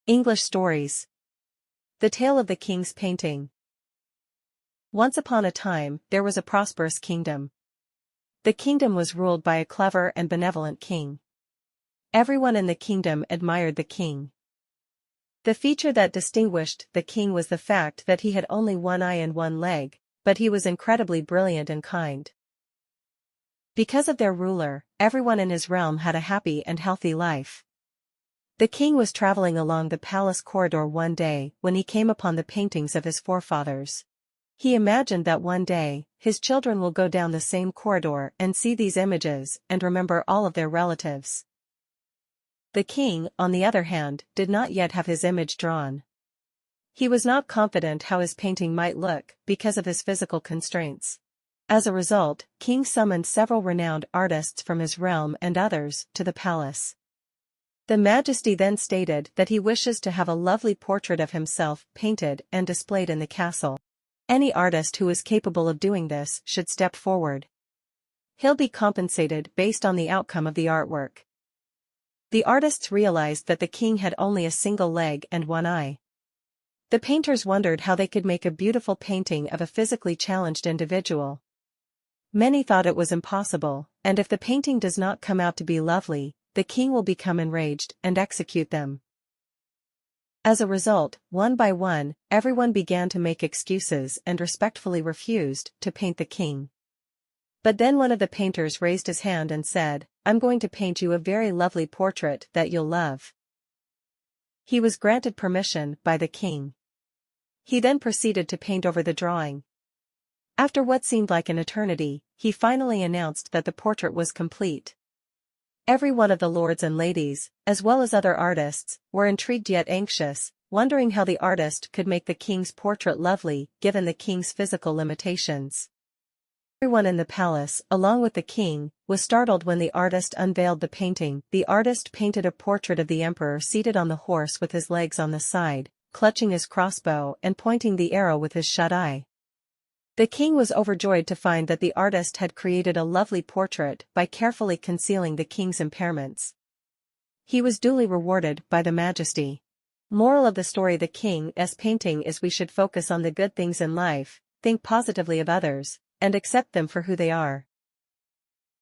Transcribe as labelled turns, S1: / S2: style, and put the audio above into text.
S1: English stories. The Tale of the King's Painting. Once upon a time, there was a prosperous kingdom. The kingdom was ruled by a clever and benevolent king. Everyone in the kingdom admired the king. The feature that distinguished the king was the fact that he had only one eye and one leg, but he was incredibly brilliant and kind. Because of their ruler, everyone in his realm had a happy and healthy life. The king was traveling along the palace corridor one day when he came upon the paintings of his forefathers. He imagined that one day, his children will go down the same corridor and see these images and remember all of their relatives. The king, on the other hand, did not yet have his image drawn. He was not confident how his painting might look because of his physical constraints. As a result, King summoned several renowned artists from his realm and others to the palace. The Majesty then stated that he wishes to have a lovely portrait of himself painted and displayed in the castle. Any artist who is capable of doing this should step forward. He'll be compensated based on the outcome of the artwork. The artists realized that the king had only a single leg and one eye. The painters wondered how they could make a beautiful painting of a physically challenged individual. Many thought it was impossible, and if the painting does not come out to be lovely, the king will become enraged and execute them. As a result, one by one, everyone began to make excuses and respectfully refused to paint the king. But then one of the painters raised his hand and said, "I'm going to paint you a very lovely portrait that you'll love." He was granted permission by the king. He then proceeded to paint over the drawing. After what seemed like an eternity, he finally announced that the portrait was complete. Every one of the lords and ladies, as well as other artists, were intrigued yet anxious, wondering how the artist could make the king's portrait lovely given the king's physical limitations. Everyone in the palace, along with the king, was startled when the artist unveiled the painting. The artist painted a portrait of the emperor seated on the horse with his legs on the side, clutching his crossbow and pointing the arrow with his shut eye. The king was overjoyed to find that the artist had created a lovely portrait by carefully concealing the king's impairments. He was duly rewarded by the Majesty. Moral of the story: the king's painting is we should focus on the good things in life, think positively of others, and accept them for who they are.